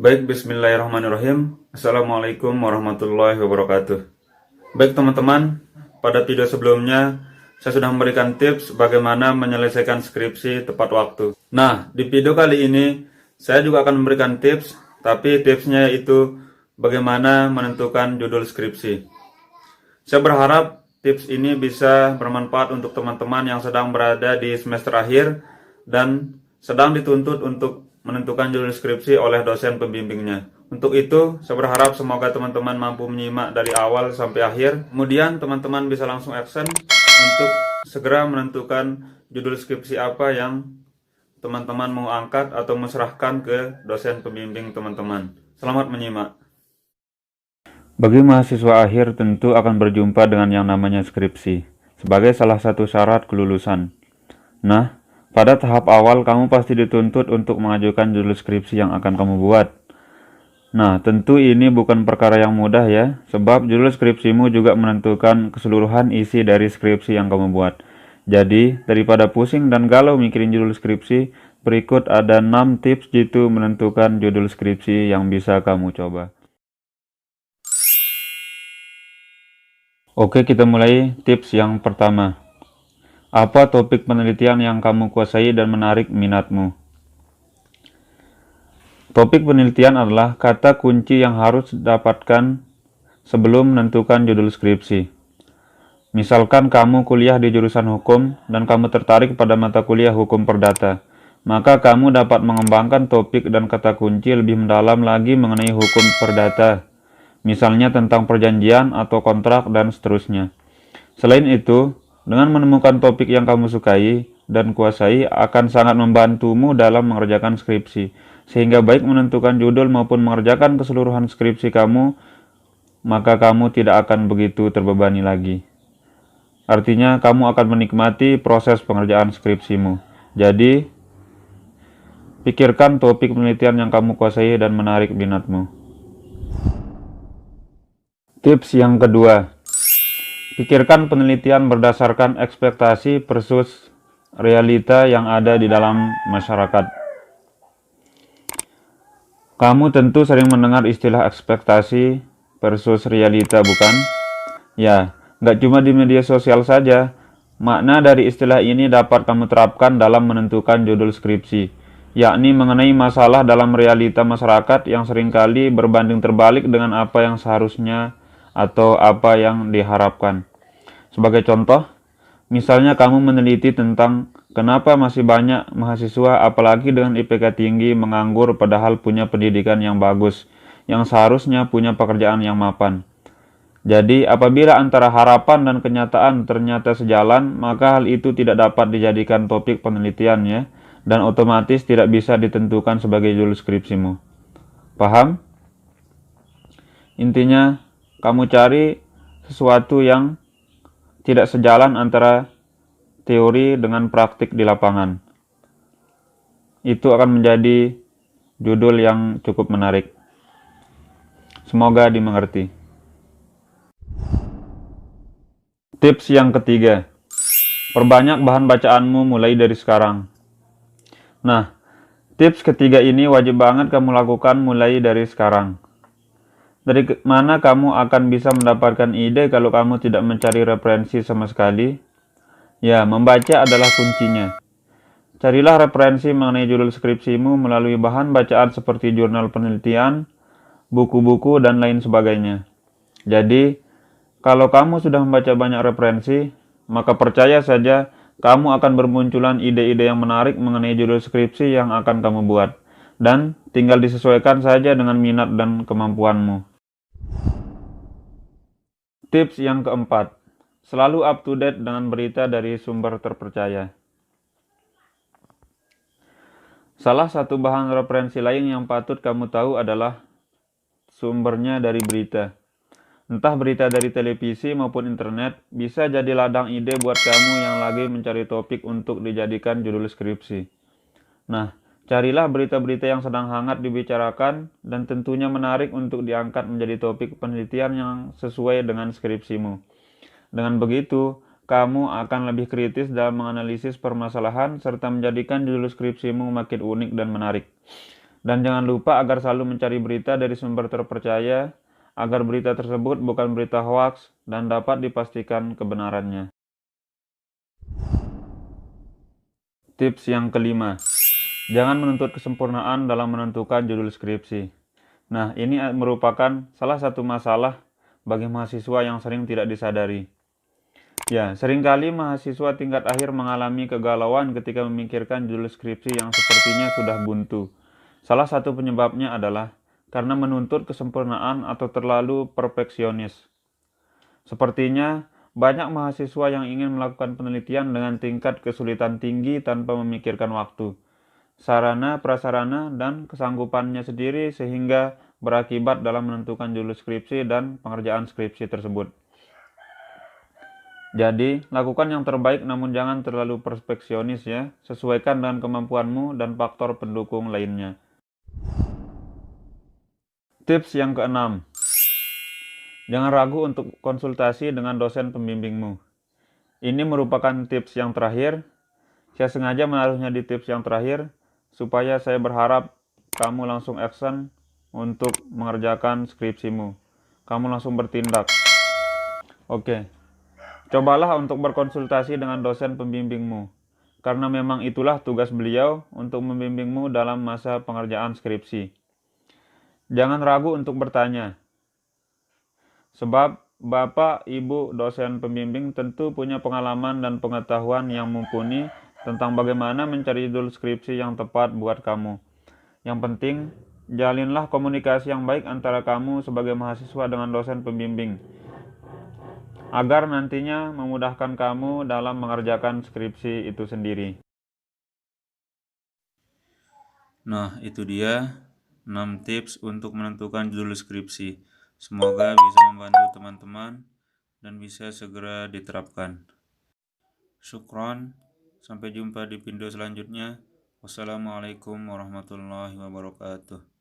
Baik, bismillahirrahmanirrahim. Assalamualaikum warahmatullahi wabarakatuh. Baik teman-teman, pada video sebelumnya saya sudah memberikan tips bagaimana menyelesaikan skripsi tepat waktu. Nah, di video kali ini saya juga akan memberikan tips, tapi tipsnya yaitu bagaimana menentukan judul skripsi. Saya berharap tips ini bisa bermanfaat untuk teman-teman yang sedang berada di semester akhir dan sedang dituntut untuk menentukan judul skripsi oleh dosen pembimbingnya. Untuk itu, saya berharap semoga teman-teman mampu menyimak dari awal sampai akhir. Kemudian teman-teman bisa langsung action untuk segera menentukan judul skripsi apa yang teman-teman mau angkat atau menserahkan ke dosen pembimbing teman-teman. Selamat menyimak. Bagi mahasiswa akhir tentu akan berjumpa dengan yang namanya skripsi, sebagai salah satu syarat kelulusan. Nah, pada tahap awal kamu pasti dituntut untuk mengajukan judul skripsi yang akan kamu buat. Nah, tentu ini bukan perkara yang mudah ya, sebab judul skripsimu juga menentukan keseluruhan isi dari skripsi yang kamu buat. Jadi, daripada pusing dan galau mikirin judul skripsi, berikut ada 6 tips jitu menentukan judul skripsi yang bisa kamu coba. Oke, kita mulai tips yang pertama. Apa topik penelitian yang kamu kuasai dan menarik minatmu? Topik penelitian adalah kata kunci yang harus didapatkan sebelum menentukan judul skripsi. Misalkan kamu kuliah di jurusan hukum dan kamu tertarik pada mata kuliah hukum perdata, maka kamu dapat mengembangkan topik dan kata kunci lebih mendalam lagi mengenai hukum perdata, misalnya tentang perjanjian atau kontrak dan seterusnya. Selain itu, dengan menemukan topik yang kamu sukai dan kuasai akan sangat membantumu dalam mengerjakan skripsi, sehingga baik menentukan judul maupun mengerjakan keseluruhan skripsi kamu, maka kamu tidak akan begitu terbebani lagi. Artinya, kamu akan menikmati proses pengerjaan skripsimu. Jadi, pikirkan topik penelitian yang kamu kuasai dan menarik minatmu. Tips yang kedua. Pikirkan penelitian berdasarkan ekspektasi versus realita yang ada di dalam masyarakat. Kamu tentu sering mendengar istilah ekspektasi versus realita, bukan? Ya, nggak cuma di media sosial saja. Makna dari istilah ini dapat kamu terapkan dalam menentukan judul skripsi, yakni mengenai masalah dalam realita masyarakat yang seringkali berbanding terbalik dengan apa yang seharusnya atau apa yang diharapkan. Sebagai contoh, misalnya kamu meneliti tentang kenapa masih banyak mahasiswa apalagi dengan IPK tinggi menganggur padahal punya pendidikan yang bagus, yang seharusnya punya pekerjaan yang mapan. Jadi, apabila antara harapan dan kenyataan ternyata sejalan, maka hal itu tidak dapat dijadikan topik penelitiannya dan otomatis tidak bisa ditentukan sebagai judul skripsimu. Paham? Intinya, kamu cari sesuatu yang tidak sejalan antara teori dengan praktik di lapangan. Itu akan menjadi judul yang cukup menarik. Semoga dimengerti. Tips yang ketiga. Perbanyak bahan bacaanmu mulai dari sekarang. Nah, tips ketiga ini wajib banget kamu lakukan mulai dari sekarang. Dari mana kamu akan bisa mendapatkan ide kalau kamu tidak mencari referensi sama sekali? Ya, membaca adalah kuncinya. Carilah referensi mengenai judul skripsimu melalui bahan bacaan seperti jurnal penelitian, buku-buku, dan lain sebagainya. Jadi, kalau kamu sudah membaca banyak referensi, maka percaya saja kamu akan bermunculan ide-ide yang menarik mengenai judul skripsi yang akan kamu buat. Dan tinggal disesuaikan saja dengan minat dan kemampuanmu. Tips yang keempat, selalu up to date dengan berita dari sumber terpercaya. Salah satu bahan referensi lain yang patut kamu tahu adalah sumbernya dari berita. Entah berita dari televisi maupun internet, bisa jadi ladang ide buat kamu yang lagi mencari topik untuk dijadikan judul skripsi. Nah, carilah berita-berita yang sedang hangat dibicarakan dan tentunya menarik untuk diangkat menjadi topik penelitian yang sesuai dengan skripsimu. Dengan begitu, kamu akan lebih kritis dalam menganalisis permasalahan serta menjadikan judul skripsimu makin unik dan menarik. Dan jangan lupa agar selalu mencari berita dari sumber terpercaya, agar berita tersebut bukan berita hoaks dan dapat dipastikan kebenarannya. Tips yang kelima, jangan menuntut kesempurnaan dalam menentukan judul skripsi. Nah, ini merupakan salah satu masalah bagi mahasiswa yang sering tidak disadari. Ya, seringkali mahasiswa tingkat akhir mengalami kegalauan ketika memikirkan judul skripsi yang sepertinya sudah buntu. Salah satu penyebabnya adalah karena menuntut kesempurnaan atau terlalu perfeksionis. Sepertinya banyak mahasiswa yang ingin melakukan penelitian dengan tingkat kesulitan tinggi tanpa memikirkan waktu, sarana, prasarana, dan kesanggupannya sendiri sehingga berakibat dalam menentukan judul skripsi dan pengerjaan skripsi tersebut. Jadi, lakukan yang terbaik namun jangan terlalu perfeksionis ya. Sesuaikan dengan kemampuanmu dan faktor pendukung lainnya. Tips yang keenam, jangan ragu untuk konsultasi dengan dosen pembimbingmu. Ini merupakan tips yang terakhir. Saya sengaja menaruhnya di tips yang terakhir supaya saya berharap kamu langsung action untuk mengerjakan skripsimu. Kamu langsung bertindak. Oke. Cobalah untuk berkonsultasi dengan dosen pembimbingmu, karena memang itulah tugas beliau untuk membimbingmu dalam masa pengerjaan skripsi. Jangan ragu untuk bertanya, sebab Bapak, Ibu, dosen pembimbing tentu punya pengalaman dan pengetahuan yang mumpuni tentang bagaimana mencari judul skripsi yang tepat buat kamu. Yang penting, jalinlah komunikasi yang baik antara kamu sebagai mahasiswa dengan dosen pembimbing, agar nantinya memudahkan kamu dalam mengerjakan skripsi itu sendiri. Nah, itu dia 6 tips untuk menentukan judul skripsi. Semoga bisa membantu teman-teman dan bisa segera diterapkan. Syukron, sampai jumpa di video selanjutnya. Wassalamualaikum warahmatullahi wabarakatuh.